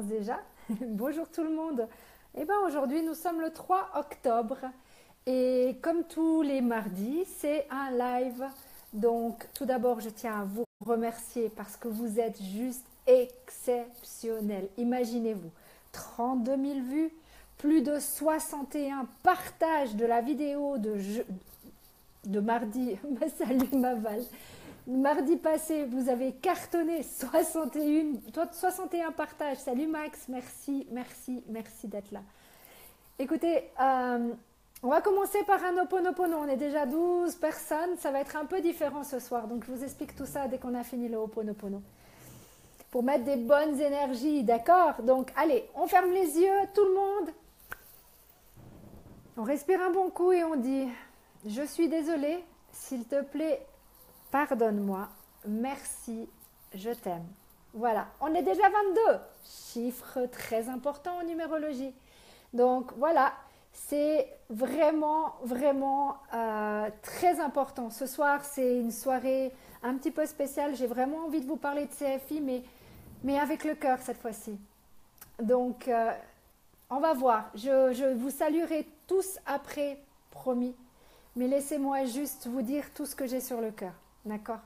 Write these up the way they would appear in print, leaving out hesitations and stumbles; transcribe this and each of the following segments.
Déjà. Bonjour tout le monde. Eh bien aujourd'hui nous sommes le 3 octobre et comme tous les mardis c'est un live. Donc tout d'abord je tiens à vous remercier parce que vous êtes juste exceptionnels. Imaginez-vous, 32 000 vues, plus de 61 partages de la vidéo de mardi. Salut Maval. Mardi passé, vous avez cartonné 61 partages. Salut Max, merci, merci, merci d'être là. Écoutez, on va commencer par un Ho'oponopono. On est déjà 12 personnes. Ça va être un peu différent ce soir. Donc, je vous explique tout ça dès qu'on a fini le Ho'oponopono. Pour mettre des bonnes énergies, d'accord? Donc, allez, on ferme les yeux, tout le monde. On respire un bon coup et on dit « Je suis désolée, s'il te plaît, pardonne-moi, merci, je t'aime. » Voilà, on est déjà 22, chiffre très important en numérologie. Donc voilà, c'est vraiment, vraiment très important. Ce soir, c'est une soirée un petit peu spéciale. J'ai vraiment envie de vous parler de CFI, mais avec le cœur cette fois-ci. Donc, on va voir. Je vous saluerai tous après, promis. Mais laissez-moi juste vous dire tout ce que j'ai sur le cœur. D'accord?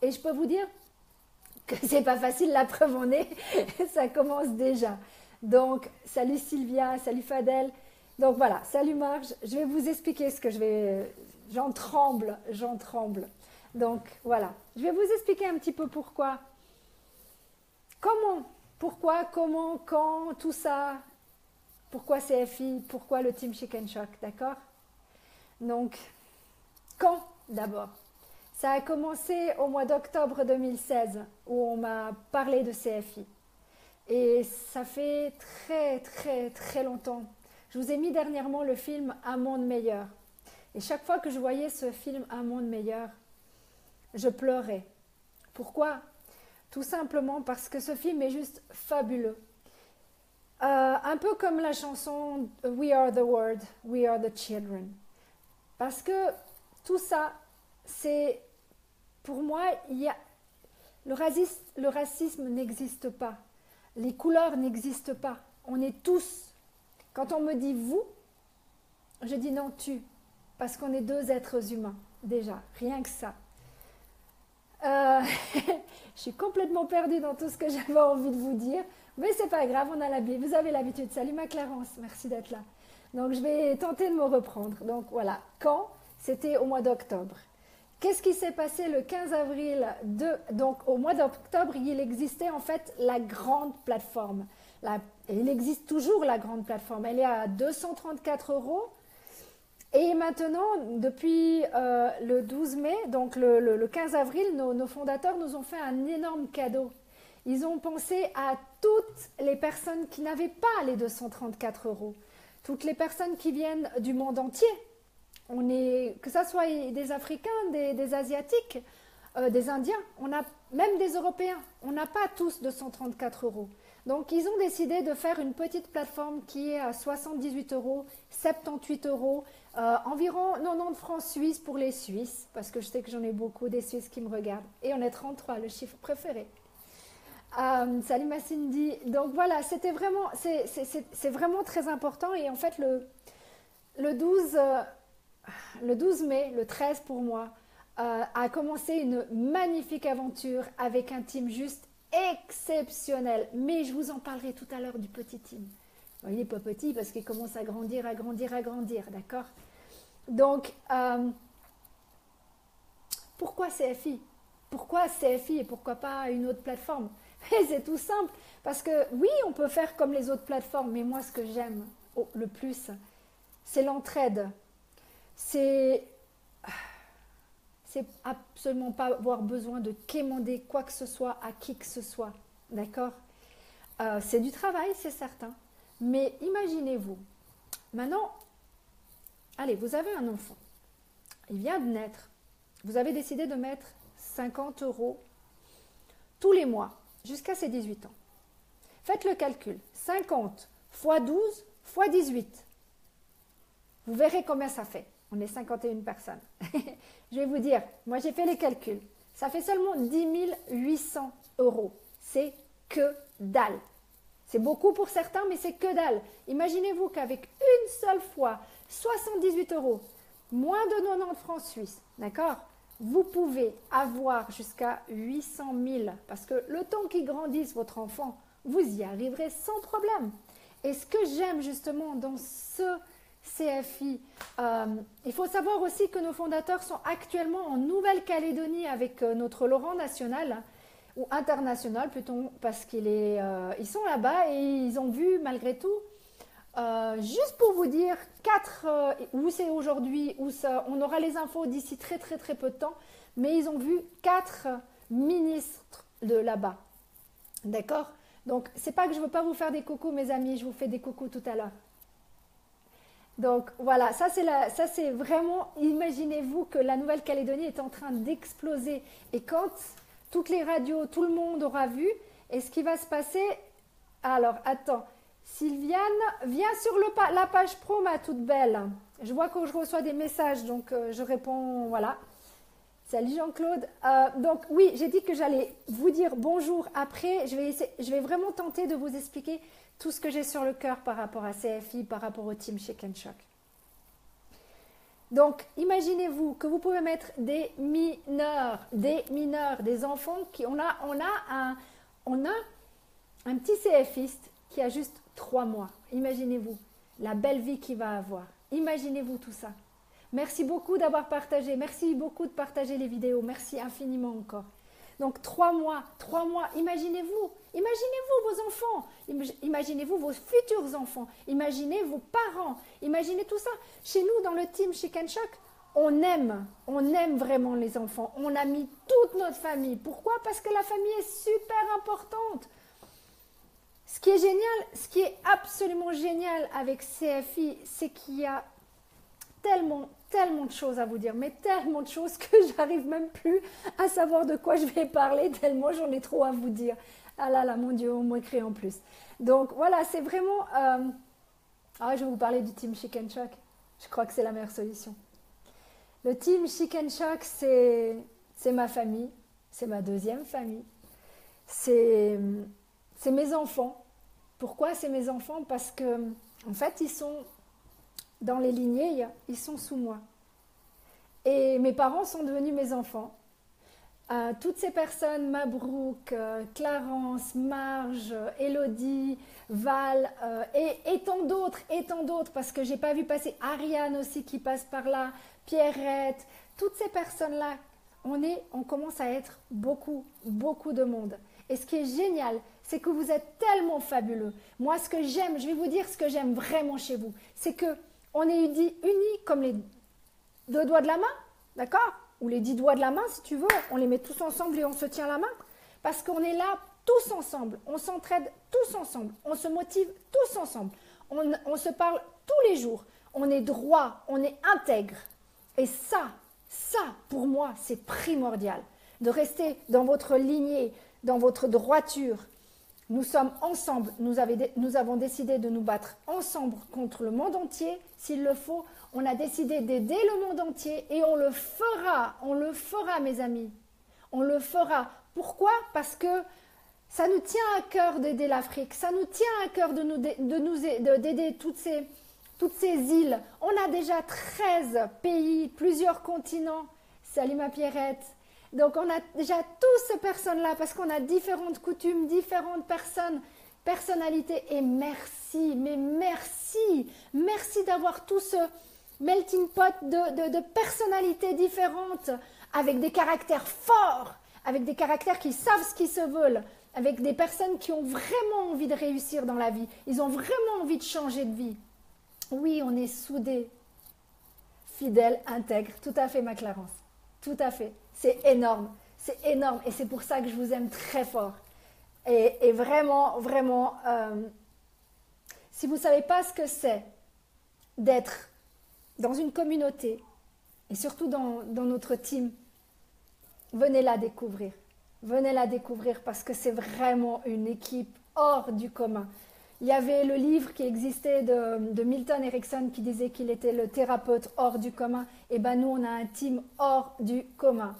Et je peux vous dire que c'est pas facile, la preuve en est, ça commence déjà. Donc, salut Sylvia, salut Fadel. Donc voilà, salut Marge. Je vais vous expliquer ce que je vais... J'en tremble, j'en tremble. Donc voilà, je vais vous expliquer un petit peu pourquoi. Comment, pourquoi, comment, quand, tout ça. Pourquoi CFI, pourquoi le Team Chicken Shock, d'accord? Donc, quand d'abord? Ça a commencé au mois d'octobre 2016 où on m'a parlé de CFI. Et ça fait très très très longtemps. Je vous ai mis dernièrement le film Un monde meilleur. Et chaque fois que je voyais ce film Un monde meilleur, je pleurais. Pourquoi? Tout simplement parce que ce film est juste fabuleux. Un peu comme la chanson We are the world, we are the children. Parce que tout ça, c'est, pour moi, le racisme n'existe pas. Les couleurs n'existent pas. On est tous. Quand on me dit vous, je dis non, tu. Parce qu'on est deux êtres humains, déjà. Rien que ça. Je suis complètement perdue dans tout ce que j'avais envie de vous dire. Mais c'est pas grave, vous avez l'habitude. Salut ma Clarence, merci d'être là. Donc je vais tenter de me reprendre. Donc voilà, quand? C'était au mois d'octobre. Qu'est-ce qui s'est passé le 15 avril donc au mois d'octobre, il existait en fait la grande plateforme. Il existe toujours la grande plateforme. Elle est à 234 €. Et maintenant, depuis le 12 mai, donc le 15 avril, nos fondateurs nous ont fait un énorme cadeau. Ils ont pensé à toutes les personnes qui n'avaient pas les 234 €. Toutes les personnes qui viennent du monde entier. Que ce soit des Africains, des Asiatiques, des Indiens, on a même des Européens. On n'a pas tous 234 €. Donc, ils ont décidé de faire une petite plateforme qui est à 78 €, 78 €, environ 90 francs suisses pour les Suisses, parce que je sais que j'en ai beaucoup des Suisses qui me regardent. Et on est 33, le chiffre préféré. Salut ma Cindy. Donc voilà, c'est vraiment très important. Et en fait, le 12 mai, le 13 pour moi, a commencé une magnifique aventure avec un team juste exceptionnel. Mais je vous en parlerai tout à l'heure du petit team. Bon, il n'est pas petit parce qu'il commence à grandir, d'accord? Donc, pourquoi CFI? Pourquoi CFI et pourquoi pas une autre plateforme? C'est tout simple. Parce que oui, on peut faire comme les autres plateformes, mais moi, ce que j'aime le plus, c'est l'entraide. C'est absolument pas avoir besoin de quémander quoi que ce soit à qui que ce soit. D'accord? C'est du travail, c'est certain. Mais imaginez-vous, maintenant, allez, vous avez un enfant. Il vient de naître. Vous avez décidé de mettre 50 € tous les mois jusqu'à ses 18 ans. Faites le calcul. 50 fois 12 fois 18. Vous verrez combien ça fait. On est 51 personnes. Je vais vous dire, moi j'ai fait les calculs. Ça fait seulement 10 800 €. C'est que dalle. C'est beaucoup pour certains, mais c'est que dalle. Imaginez-vous qu'avec une seule fois, 78 €, moins de 90 francs suisses, d'accord? Vous pouvez avoir jusqu'à 800 000, parce que le temps qu'il grandisse, votre enfant, vous y arriverez sans problème. Et ce que j'aime justement dans ce CFI, il faut savoir aussi que nos fondateurs sont actuellement en Nouvelle-Calédonie avec notre Laurent national, ou international plutôt, parce ils sont là-bas et ils ont vu malgré tout, juste pour vous dire, où c'est aujourd'hui, on aura les infos d'ici très très très peu de temps, mais ils ont vu 4 ministres de là-bas. D'accord? Donc, c'est pas que je veux pas vous faire des coucous, mes amis, je vous fais des coucous tout à l'heure. Donc, voilà, ça c'est vraiment, imaginez-vous que la Nouvelle-Calédonie est en train d'exploser. Et quand toutes les radios, tout le monde aura vu, et ce qui va se passer, alors, attends, Sylviane, viens sur la page pro, ma toute belle. Je vois que je reçois des messages, donc je réponds, voilà. Salut Jean-Claude. Donc oui, j'ai dit que j'allais vous dire bonjour après. Je vais vraiment tenter de vous expliquer tout ce que j'ai sur le cœur par rapport à CFI, par rapport au team Chicken Shock. Donc, imaginez-vous que vous pouvez mettre des mineurs, des enfants qui... On a un petit CFiste qui a juste 3 mois. Imaginez-vous la belle vie qu'il va avoir. Imaginez-vous tout ça. Merci beaucoup d'avoir partagé. Merci beaucoup de partager les vidéos. Merci infiniment encore. Donc 3 mois, imaginez-vous vos enfants, imaginez-vous vos futurs enfants, imaginez vos parents, imaginez tout ça. Chez nous, dans le team Chicken Shock, on aime vraiment les enfants. On a mis toute notre famille. Pourquoi? Parce que la famille est super importante. Ce qui est génial, ce qui est absolument génial avec CFI, c'est qu'il y a tellement de choses à vous dire, mais tellement de choses que j'arrive même plus à savoir de quoi je vais parler, tellement j'en ai trop à vous dire. Ah là là, mon Dieu, on m'écrit en plus. Donc voilà, c'est vraiment... je vais vous parler du team Chicken Shock. Je crois que c'est la meilleure solution. Le team Chicken Shock, c'est ma famille, c'est ma deuxième famille, c'est mes enfants. Pourquoi c'est mes enfants? Parce que, en fait, ils sont dans les lignées, ils sont sous moi. Et mes parents sont devenus mes enfants. Toutes ces personnes, Mabrouk, Clarence, Marge, Elodie, Val, et tant d'autres, parce que j'ai pas vu passer Ariane aussi qui passe par là, Pierrette, toutes ces personnes-là, on commence à être beaucoup de monde. Et ce qui est génial, c'est que vous êtes tellement fabuleux. Moi, ce que j'aime, je vais vous dire ce que j'aime vraiment chez vous, c'est que on est unis comme les 2 doigts de la main, d'accord? Ou les 10 doigts de la main, si tu veux. On les met tous ensemble et on se tient la main. Parce qu'on est là tous ensemble. On s'entraide tous ensemble. On se motive tous ensemble. On se parle tous les jours. On est droit, on est intègre. Et ça, pour moi, c'est primordial. De rester dans votre lignée, dans votre droiture. Nous sommes ensemble, nous avons décidé de nous battre ensemble contre le monde entier. S'il le faut, on a décidé d'aider le monde entier et on le fera mes amis. On le fera. Pourquoi? Parce que ça nous tient à cœur d'aider l'Afrique, ça nous tient à cœur d'aider toutes ces îles. On a déjà 13 pays, plusieurs continents. Salut ma Pierrette. Donc, on a déjà tous ces personnes-là parce qu'on a différentes coutumes, différentes personnalités. Et merci, mais merci. Merci d'avoir tout ce melting pot de personnalités différentes avec des caractères forts, avec des caractères qui savent ce qu'ils se veulent, avec des personnes qui ont vraiment envie de réussir dans la vie. Ils ont vraiment envie de changer de vie. Oui, on est soudés, fidèles, intègres. Tout à fait, ma Clarence. Tout à fait. C'est énorme et c'est pour ça que je vous aime très fort. Et vraiment, si vous ne savez pas ce que c'est d'être dans une communauté et surtout dans notre team, venez la découvrir. Venez la découvrir parce que c'est vraiment une équipe hors du commun. Il y avait le livre qui existait de Milton Erickson qui disait qu'il était le thérapeute hors du commun. Et bien nous, on a un team hors du commun.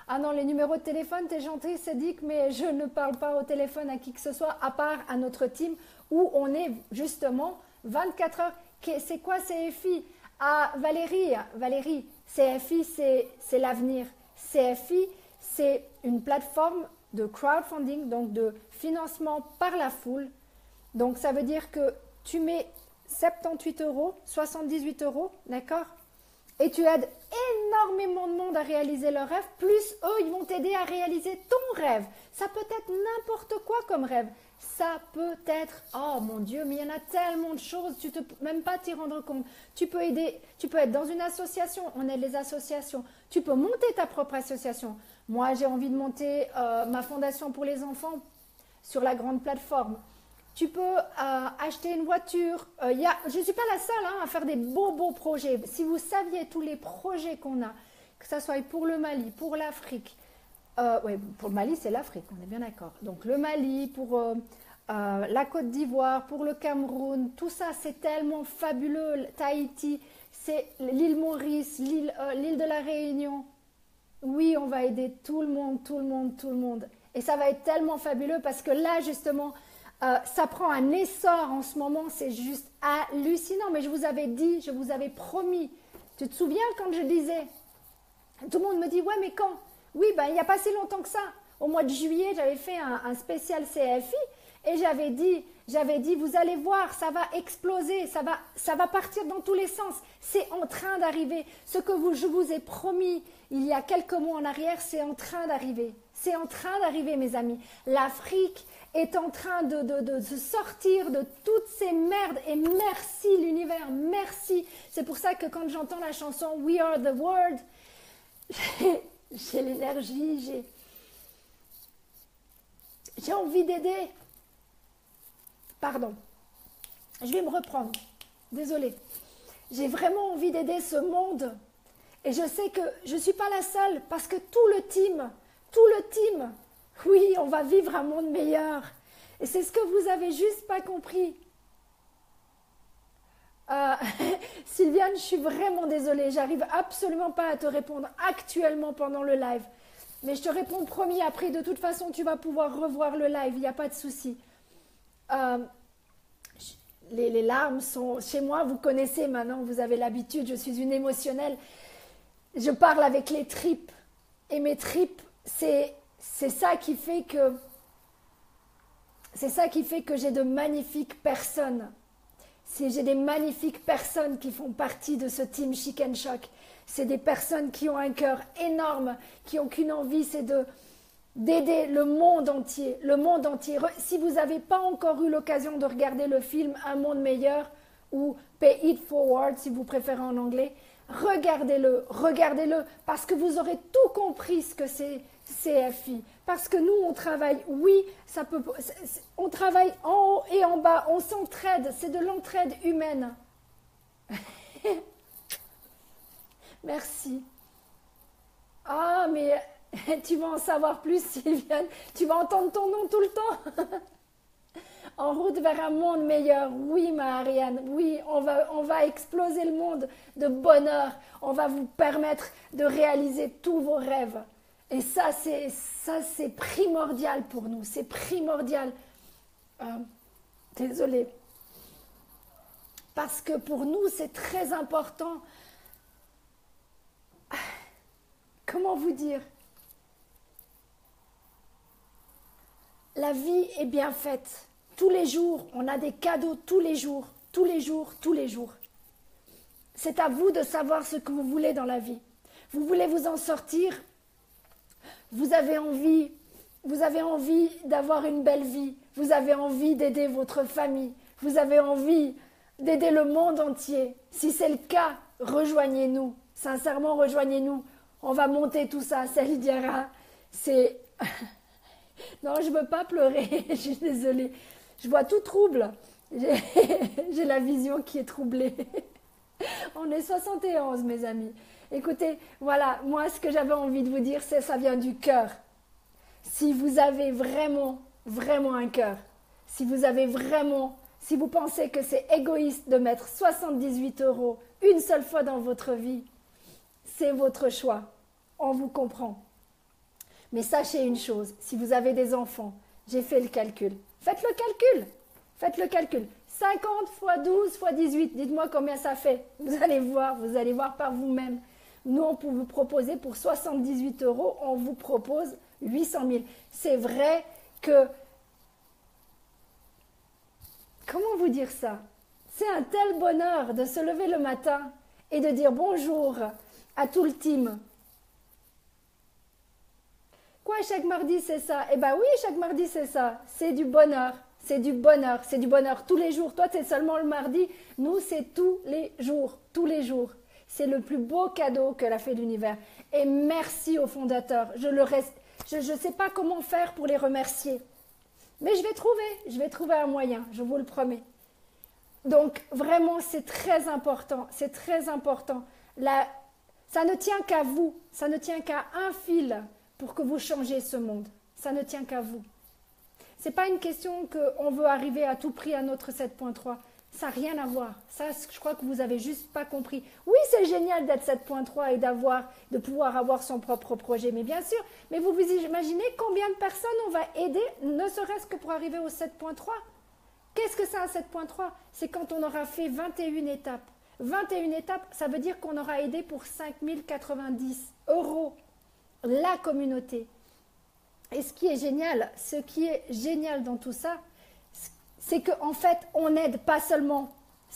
Ah non, les numéros de téléphone, t'es gentil, Cédric, mais je ne parle pas au téléphone à qui que ce soit, à part à notre team où on est justement 24 heures. C'est quoi CFI? Ah, Valérie, CFI, c'est l'avenir. CFI, c'est une plateforme de crowdfunding, donc de financement par la foule. Donc, ça veut dire que tu mets 78 euros, 78 euros, d'accord? Et tu aides énormément de monde à réaliser leur rêve, plus eux, ils vont t'aider à réaliser ton rêve. Ça peut être n'importe quoi comme rêve. Ça peut être, oh mon Dieu, mais il y en a tellement de choses, tu ne peux même pas t'y rendre compte. Tu peux aider, tu peux être dans une association, on aide les associations. Tu peux monter ta propre association. Moi, j'ai envie de monter ma fondation pour les enfants sur la grande plateforme. Tu peux acheter une voiture. Je ne suis pas la seule à faire des beaux projets. Si vous saviez tous les projets qu'on a, que ce soit pour le Mali, pour l'Afrique. Oui, pour le Mali, c'est l'Afrique, on est bien d'accord. Donc le Mali, pour la Côte d'Ivoire, pour le Cameroun, tout ça, c'est tellement fabuleux. Tahiti, c'est l'île Maurice, l'île de la Réunion. Oui, on va aider tout le monde. Et ça va être tellement fabuleux parce que là, justement, ça prend un essor en ce moment, c'est juste hallucinant. Mais je vous avais dit, je vous avais promis. Tu te souviens quand je disais, tout le monde me dit, ouais, mais quand? Oui, ben, il n'y a pas si longtemps que ça. Au mois de juillet, j'avais fait un spécial CFI et j'avais dit, vous allez voir, ça va exploser, ça va partir dans tous les sens. C'est en train d'arriver. Ce que je vous ai promis il y a quelques mois en arrière, c'est en train d'arriver. C'est en train d'arriver, mes amis. L'Afrique est en train de se sortir de toutes ces merdes. Et merci l'univers, merci. C'est pour ça que quand j'entends la chanson We Are the World, j'ai l'énergie, j'ai envie d'aider. Pardon, je vais me reprendre. Désolée. J'ai vraiment envie d'aider ce monde. Et je sais que je ne suis pas la seule parce que tout le team, oui, on va vivre un monde meilleur. Et c'est ce que vous avez juste pas compris. Sylviane, je suis vraiment désolée. J'arrive absolument pas à te répondre actuellement pendant le live. Mais je te réponds promis après. De toute façon, tu vas pouvoir revoir le live. Il n'y a pas de souci. Les larmes sont chez moi. Vous connaissez maintenant. Vous avez l'habitude. Je suis une émotionnelle. Je parle avec les tripes. Et mes tripes, c'est ça qui fait que j'ai de magnifiques personnes. J'ai des magnifiques personnes qui font partie de ce team Chic & Choc. C'est des personnes qui ont un cœur énorme, qui n'ont qu'une envie, c'est d'aider le monde entier. Le monde entier. Si vous n'avez pas encore eu l'occasion de regarder le film Un monde meilleur ou Pay It Forward, si vous préférez en anglais, regardez-le, parce que vous aurez tout compris ce que c'est CFI. Parce que nous, on travaille, oui, on travaille en haut et en bas, on s'entraide, c'est de l'entraide humaine. Merci. Ah, mais tu vas en savoir plus, Sylviane. Tu vas entendre ton nom tout le temps. En route vers un monde meilleur. Oui, Marianne, oui, on va exploser le monde de bonheur. On va vous permettre de réaliser tous vos rêves. Et ça, c'est primordial pour nous. C'est primordial. Désolée. Parce que pour nous, c'est très important. Comment vous dire? La vie est bien faite. Tous les jours, on a des cadeaux tous les jours. C'est à vous de savoir ce que vous voulez dans la vie. Vous voulez vous en sortir. Vous avez envie d'avoir une belle vie. Vous avez envie d'aider votre famille. Vous avez envie d'aider le monde entier. Si c'est le cas, rejoignez-nous. Sincèrement, rejoignez-nous. On va monter tout ça. Salut Diara. Non, je ne veux pas pleurer. Je suis désolée. Je vois tout trouble. J'ai la vision qui est troublée. On est 71, mes amis. Écoutez, voilà, moi, ce que j'avais envie de vous dire, ça vient du cœur. Si vous avez vraiment un cœur, si vous pensez que c'est égoïste de mettre 78 € une seule fois dans votre vie, c'est votre choix. On vous comprend. Mais sachez une chose, si vous avez des enfants, j'ai fait le calcul. Faites le calcul. Faites le calcul. 50 fois 12 fois 18. Dites-moi combien ça fait. Vous allez voir par vous-même. Nous, on peut vous proposer pour 78 €, on vous propose 800 000. C'est vrai que... Comment vous dire ça? C'est un tel bonheur de se lever le matin et de dire bonjour à tout le team. Quoi, chaque mardi, c'est ça? Eh bien oui, chaque mardi, c'est ça. C'est du bonheur. C'est du bonheur. C'est du bonheur tous les jours. Toi, c'est seulement le mardi. Nous, c'est tous les jours. Tous les jours. C'est le plus beau cadeau que l'a fait l'univers. Et merci aux fondateurs. Je ne sais pas comment faire pour les remercier. Mais je vais trouver un moyen, je vous le promets. Donc, vraiment, c'est très important. C'est très important. Ça ne tient qu'à vous. Ça ne tient qu'à un fil pour que vous changiez ce monde. Ça ne tient qu'à vous. Ce n'est pas une question qu'on veut arriver à tout prix à notre 7.3. Ça n'a rien à voir. Ça, je crois que vous n'avez juste pas compris. Oui, c'est génial d'être 7.3 et de pouvoir avoir son propre projet. Mais bien sûr, mais vous imaginez combien de personnes on va aider, ne serait-ce que pour arriver au 7.3. Qu'est-ce que c'est un 7.3? C'est quand on aura fait 21 étapes. 21 étapes, ça veut dire qu'on aura aidé pour 5 090 € la communauté. Et ce qui est génial dans tout ça, c'est qu'en fait, on n'aide pas seulement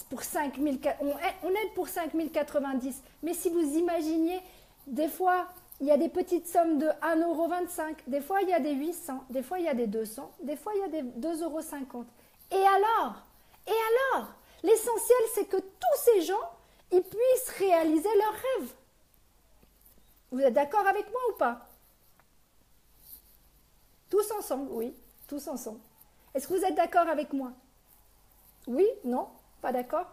pour 5 000, on aide pour 5 090. Mais si vous imaginiez, des fois, il y a des petites sommes de 1,25 €, des fois, il y a des 800, des fois, il y a des 200, des fois, il y a des 2,50 €. Et alors, l'essentiel, c'est que tous ces gens, ils puissent réaliser leurs rêves. Vous êtes d'accord avec moi ou pas? Tous ensemble, oui, tous ensemble. Est-ce que vous êtes d'accord avec moi? Oui? Non? Pas d'accord?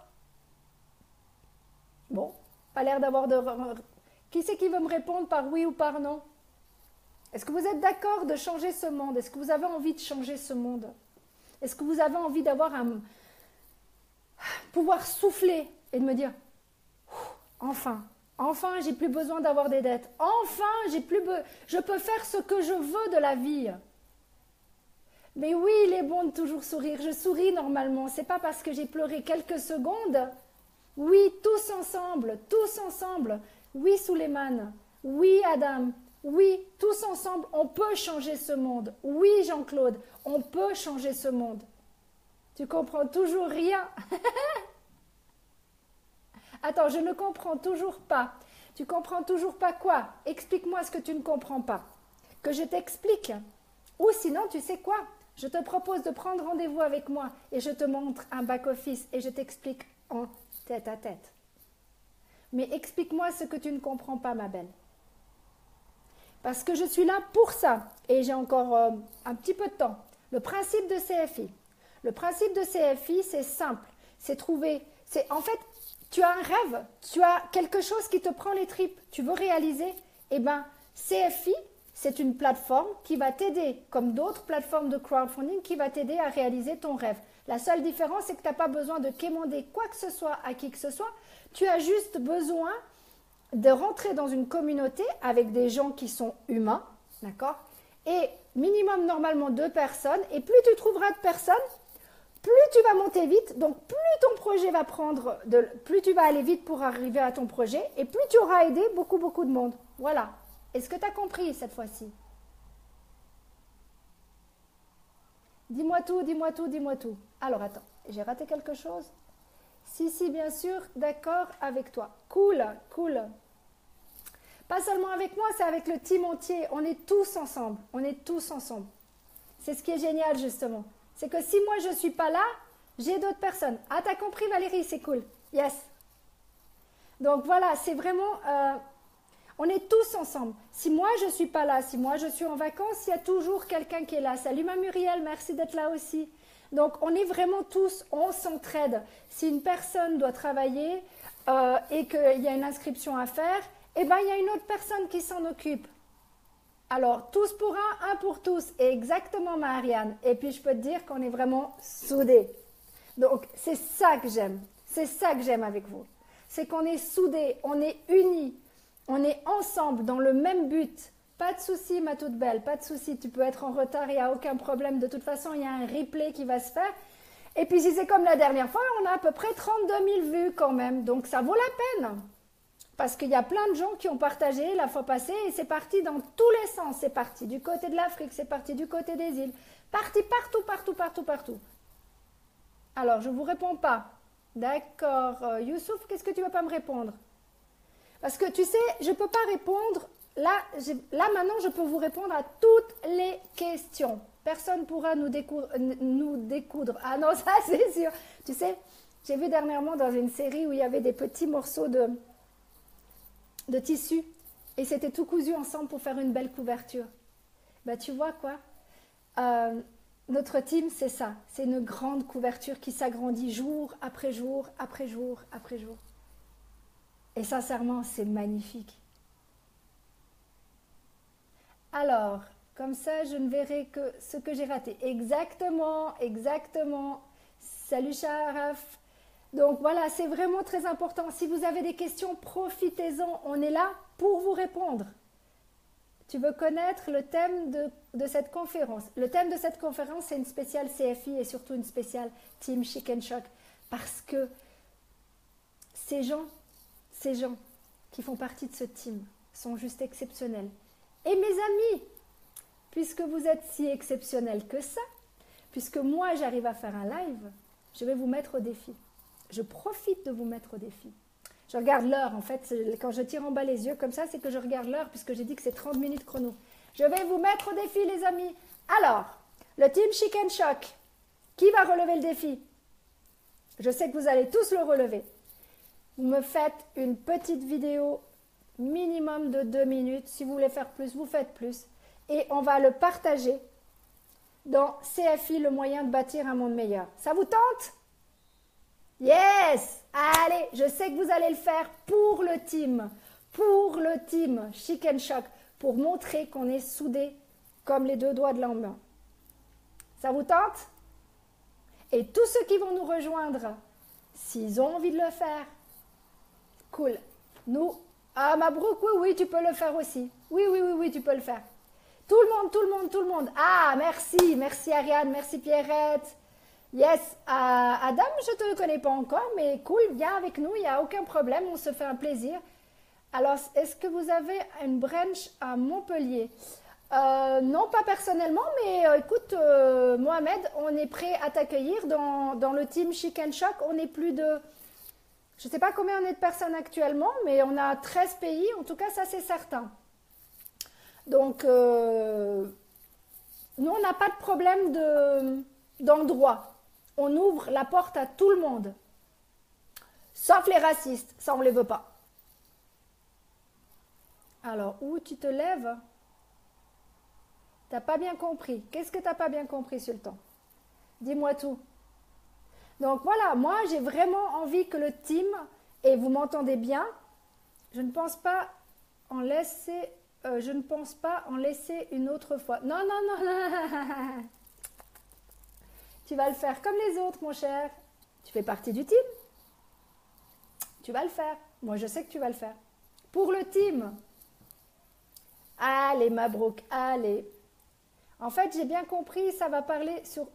Bon, pas l'air d'avoir de... Qui c'est qui veut me répondre par oui ou par non? Est-ce que vous êtes d'accord de changer ce monde? Est-ce que vous avez envie de changer ce monde? Est-ce que vous avez envie d'avoir pouvoir souffler et de me dire enfin, j'ai plus besoin d'avoir des dettes. Enfin, je peux faire ce que je veux de la vie. Mais oui, il est bon de toujours sourire. Je souris normalement. C'est pas parce que j'ai pleuré quelques secondes. Oui, tous ensemble. Oui, Souleymane. Oui, Adam. Oui, tous ensemble, on peut changer ce monde. Oui, Jean-Claude, on peut changer ce monde. Tu comprends toujours rien? Attends, je ne comprends toujours pas. Tu comprends toujours pas quoi? Explique-moi ce que tu ne comprends pas. Que je t'explique. Ou sinon, tu sais quoi? Je te propose de prendre rendez-vous avec moi et je te montre un back-office et je t'explique en tête à tête. Mais explique-moi ce que tu ne comprends pas, ma belle. Parce que je suis là pour ça. Et j'ai encore un petit peu de temps. Le principe de CFI. Le principe de CFI, c'est simple. C'est trouver... En fait, tu as un rêve. Tu as quelque chose qui te prend les tripes. Tu veux réaliser. Eh bien, CFI, c'est une plateforme qui va t'aider, comme d'autres plateformes de crowdfunding, qui va t'aider à réaliser ton rêve. La seule différence, c'est que tu n'as pas besoin de quémander quoi que ce soit à qui que ce soit. Tu as juste besoin de rentrer dans une communauté avec des gens qui sont humains, d'accord? Et minimum normalement 2 personnes. Et plus tu trouveras de personnes, plus tu vas monter vite. Donc plus ton projet va plus tu vas aller vite pour arriver à ton projet. Et plus tu auras aidé beaucoup de monde. Voilà. Est-ce que tu as compris cette fois-ci? Dis-moi tout. Alors attends, j'ai raté quelque chose? Si, bien sûr, d'accord avec toi. Cool. Pas seulement avec moi, c'est avec le team entier. On est tous ensemble. C'est ce qui est génial, justement. C'est que si moi, je ne suis pas là, j'ai d'autres personnes. Ah, t'as compris, Valérie? C'est cool. Yes. Donc, voilà, c'est vraiment... on est tous ensemble. Si moi, je ne suis pas là, si moi, je suis en vacances, il y a toujours quelqu'un qui est là. Salut, ma Muriel, merci d'être là aussi. Donc, on est vraiment tous, on s'entraide. Si une personne doit travailler et qu'il y a une inscription à faire, eh bien, il y a une autre personne qui s'en occupe. Alors, tous pour un pour tous. Et exactement, Marianne. Et puis, je peux te dire qu'on est vraiment soudés. Donc, c'est ça que j'aime. C'est ça que j'aime avec vous. C'est qu'on est soudés, on est unis, on est ensemble dans le même but Pas de souci, ma toute belle, pas de souci. Tu peux être en retard, il n'y a aucun problème. De toute façon, il y a un replay qui va se faire. Et puis, si c'est comme la dernière fois, on a à peu près 32 000 vues quand même. Donc, ça vaut la peine. Parce qu'il y a plein de gens qui ont partagé la fois passée et c'est parti dans tous les sens. C'est parti du côté de l'Afrique, c'est parti du côté des îles. Parti partout, partout, partout, partout. Alors, je ne vous réponds pas. D'accord. Youssouf, qu'est-ce que tu ne vas pas me répondre? Parce que tu sais, je ne peux pas répondre. Là, maintenant, je peux vous répondre à toutes les questions. Personne ne pourra nous découdre. Ah non, ça c'est sûr. Tu sais, j'ai vu dernièrement dans une série où il y avait des petits morceaux de tissu et c'était tout cousu ensemble pour faire une belle couverture. Bah, tu vois quoi? Notre team, c'est ça. C'est une grande couverture qui s'agrandit jour après jour, après jour, après jour. Et sincèrement, c'est magnifique. Alors, comme ça, je ne verrai que ce que j'ai raté. Exactement, exactement. Salut Sharaf. Donc voilà, c'est vraiment très important. Si vous avez des questions, profitez-en. On est là pour vous répondre. Tu veux connaître le thème de cette conférence? Le thème de cette conférence, c'est une spéciale CFI et surtout une spéciale Team Chicken Shock. Parce que ces gens qui font partie de ce team sont juste exceptionnels. Et mes amis, puisque vous êtes si exceptionnels que ça, puisque moi j'arrive à faire un live, je vais vous mettre au défi. Je profite de vous mettre au défi. Je regarde l'heure, en fait, quand je tire en bas les yeux comme ça, c'est que je regarde l'heure puisque j'ai dit que c'est 30 minutes chrono. Je vais vous mettre au défi, les amis. Alors, le Team Chicken Shock, qui va relever le défi? Je sais que vous allez tous le relever. Vous me faites une petite vidéo minimum de 2 minutes. Si vous voulez faire plus, vous faites plus. Et on va le partager dans CFI, le moyen de bâtir un monde meilleur. Ça vous tente? Yes! Allez, je sais que vous allez le faire pour le team Chicken Shock, pour montrer qu'on est soudés comme les deux doigts de la main. Ça vous tente? Et tous ceux qui vont nous rejoindre, s'ils ont envie de le faire, cool. Nous, Mabrouk, oui, tu peux le faire aussi. Oui, tu peux le faire. Tout le monde. Ah, merci Ariane, merci Pierrette. Yes, Adam, je ne te connais pas encore, mais cool, viens avec nous, il n'y a aucun problème, on se fait un plaisir. Alors, est-ce que vous avez une brunch à Montpellier? Non, pas personnellement, mais écoute, Mohamed, on est prêt à t'accueillir dans le team Chicken Shock. On est plus de, je ne sais pas combien on est de personnes actuellement, mais on a 13 pays, en tout cas, ça c'est certain. Donc, nous, on n'a pas de problème d'endroit. On ouvre la porte à tout le monde. Sauf les racistes, ça on ne les veut pas. Alors, où tu te lèves? T'as pas bien compris. Qu'est-ce que t'as pas bien compris, Sultan? Dis-moi tout. Donc voilà, moi j'ai vraiment envie que le team, et vous m'entendez bien, je ne pense pas en laisser une autre fois. Non. Tu vas le faire comme les autres, mon cher. Tu fais partie du team. Tu vas le faire. Moi, je sais que tu vas le faire. Pour le team. Allez, Mabrouk, allez. En fait, j'ai bien compris, ça va parler sur...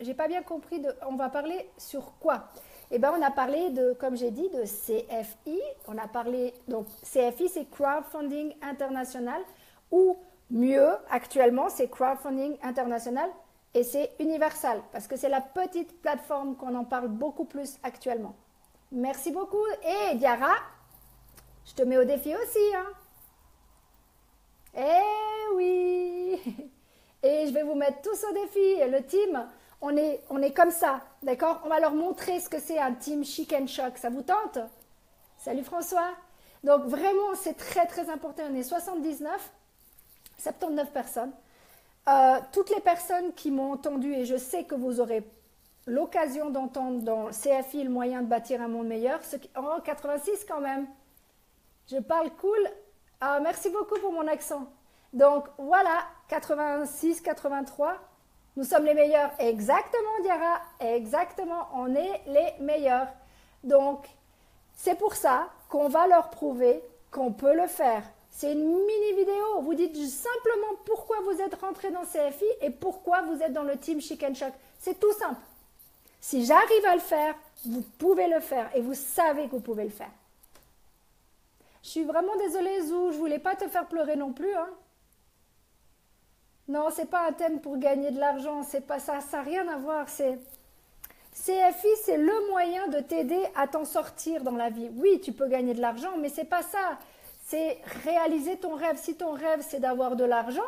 j'ai pas bien compris, on va parler sur quoi? Eh bien, on a parlé de, comme j'ai dit, de CFI. On a parlé... Donc, CFI, c'est Crowdfunding International. Ou mieux, actuellement, c'est Crowdfunding International. Et c'est Universal, parce que c'est la petite plateforme qu'on en parle beaucoup plus actuellement. Merci beaucoup. Et Diara, je te mets au défi aussi. Hein. Eh oui. Et je vais vous mettre tous au défi. Le team, on est comme ça, d'accord? On va leur montrer ce que c'est un team Chicken Shock. Ça vous tente? Salut François. Donc vraiment, c'est très très important. On est 79 personnes. Toutes les personnes qui m'ont entendu, et je sais que vous aurez l'occasion d'entendre dans CFI le moyen de bâtir un monde meilleur, 86 quand même, je parle cool, merci beaucoup pour mon accent. Donc voilà, 86, 83, nous sommes les meilleurs, exactement Diara, exactement, on est les meilleurs. Donc c'est pour ça qu'on va leur prouver qu'on peut le faire. C'est une mini vidéo. Vous dites simplement pourquoi vous êtes rentré dans CFI et pourquoi vous êtes dans le team Chicken Shock. C'est tout simple. Si j'arrive à le faire, vous pouvez le faire et vous savez que vous pouvez le faire. Je suis vraiment désolée, Zou, je voulais pas te faire pleurer non plus, hein. Non, c'est pas un thème pour gagner de l'argent, c'est pas ça, ça n'a rien à voir. CFI, c'est le moyen de t'aider à t'en sortir dans la vie. Oui, tu peux gagner de l'argent, mais c'est pas ça. C'est réaliser ton rêve. Si ton rêve, c'est d'avoir de l'argent,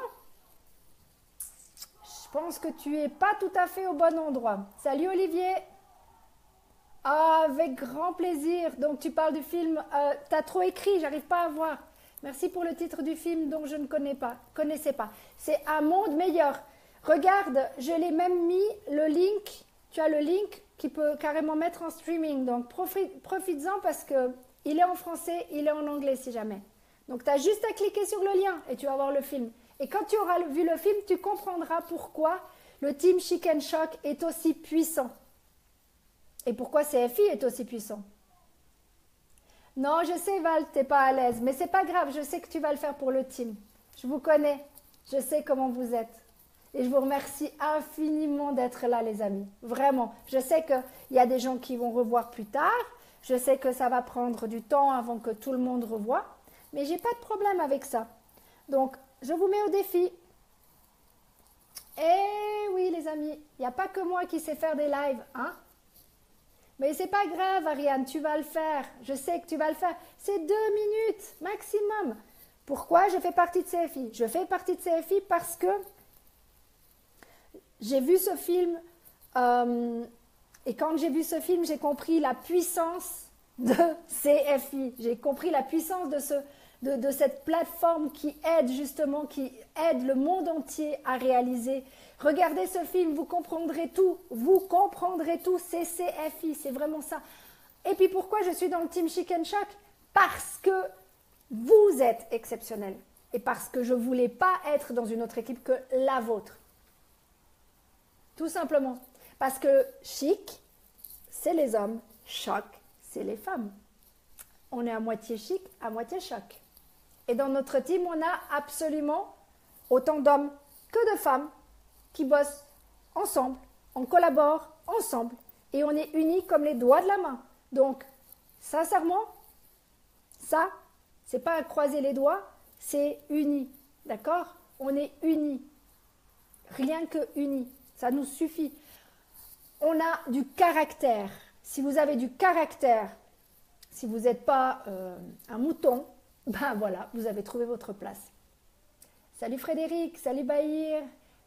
je pense que tu es pas tout à fait au bon endroit. Salut Olivier. Ah, avec grand plaisir. Donc tu parles du film, t'as trop écrit, j'arrive pas à voir. Merci pour le titre du film dont je ne connaissais pas. C'est Un monde meilleur. Regarde, je l'ai même mis le link. Tu as le link qui peut carrément mettre en streaming. Donc profites-en parce que il est en français, il est en anglais si jamais. Donc tu as juste à cliquer sur le lien et tu vas voir le film. Et quand tu auras vu le film, tu comprendras pourquoi le team Chicken Shock est aussi puissant. Et pourquoi CFI est aussi puissant. Non, je sais Val, t'es pas à l'aise, mais c'est pas grave, je sais que tu vas le faire pour le team. Je vous connais, je sais comment vous êtes. Et je vous remercie infiniment d'être là les amis, vraiment. Je sais qu'il y a des gens qui vont revoir plus tard, je sais que ça va prendre du temps avant que tout le monde revoie, mais j'ai pas de problème avec ça. Donc, je vous mets au défi. Eh oui les amis, il n'y a pas que moi qui sais faire des lives, hein. Mais c'est pas grave, Ariane, tu vas le faire. Je sais que tu vas le faire. C'est 2 minutes maximum. Pourquoi je fais partie de CFI? Je fais partie de CFI parce que j'ai vu ce film et quand j'ai vu ce film, j'ai compris la puissance de CFI. J'ai compris la puissance de cette plateforme qui aide justement, qui aide le monde entier à réaliser. Regardez ce film, vous comprendrez tout. Vous comprendrez tout. C'est CFI, c'est vraiment ça. Et puis pourquoi je suis dans le team Chicken Shock? Parce que vous êtes exceptionnel. Et parce que je ne voulais pas être dans une autre équipe que la vôtre. Tout simplement. Parce que chic, c'est les hommes. Choc, c'est les femmes. On est à moitié chic, à moitié choc. Et dans notre team, on a absolument autant d'hommes que de femmes qui bossent ensemble, on collabore ensemble et on est unis comme les doigts de la main. Donc, sincèrement, ça, c'est pas à croiser les doigts, c'est unis, d'accord? On est unis, rien que unis, ça nous suffit. On a du caractère. Si vous avez du caractère, si vous n'êtes pas un mouton, ben voilà, vous avez trouvé votre place. Salut Frédéric, salut Bahir.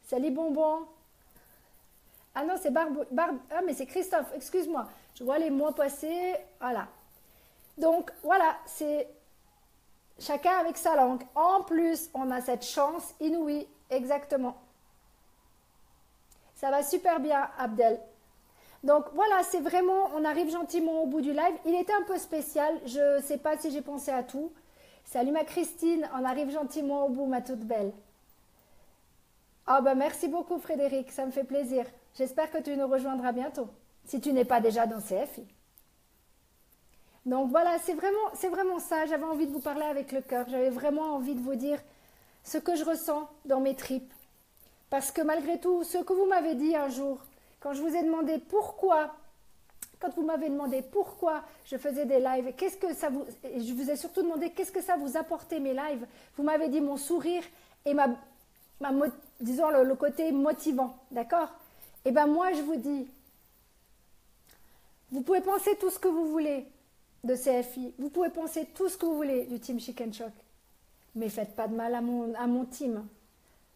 Salut Bonbon. Ah non, c'est ah, mais c'est Christophe, excuse-moi. Je vois les mois passer. Voilà. Donc, voilà, c'est chacun avec sa langue. En plus, on a cette chance inouïe. Exactement. Ça va super bien, Abdel. Donc, voilà, c'est vraiment, on arrive gentiment au bout du live. Il était un peu spécial. Je ne sais pas si j'ai pensé à tout. Salut ma Christine, on arrive gentiment au bout, ma toute belle. Ah ben merci beaucoup Frédéric, ça me fait plaisir. J'espère que tu nous rejoindras bientôt, si tu n'es pas déjà dans CFI. Donc voilà, c'est vraiment ça, j'avais envie de vous parler avec le cœur, j'avais vraiment envie de vous dire ce que je ressens dans mes tripes. Parce que malgré tout, ce que vous m'avez dit un jour, quand je vous ai demandé pourquoi, je faisais des lives, qu'est-ce que ça vous, et je vous ai surtout demandé qu'est-ce que ça vous apportait mes lives, vous m'avez dit mon sourire et disons le côté motivant, d'accord? Et bien moi je vous dis, vous pouvez penser tout ce que vous voulez de CFI, vous pouvez penser tout ce que vous voulez du team Chicken Shock, mais faites pas de mal à mon team.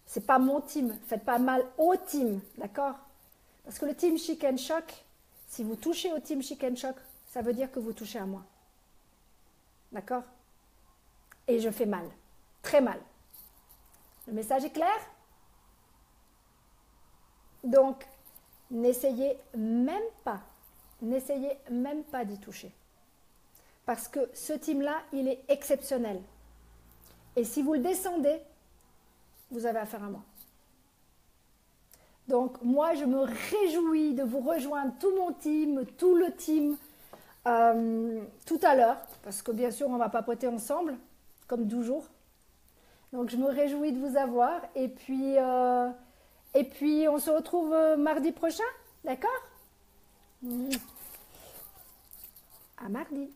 C'est pas mon team, faites pas mal au team, d'accord? Parce que le team Chicken Shock, si vous touchez au team Chicken Shock, ça veut dire que vous touchez à moi. D'accord? Et je fais mal, très mal. Le message est clair? Donc, n'essayez même pas d'y toucher. Parce que ce team-là, il est exceptionnel. Et si vous le descendez, vous avez affaire à moi. Donc, moi, je me réjouis de vous rejoindre, tout mon team, tout le team, tout à l'heure. Parce que bien sûr, on va papoter ensemble, comme toujours. Donc, je me réjouis de vous avoir. Et puis on se retrouve mardi prochain. D'accord? À mardi.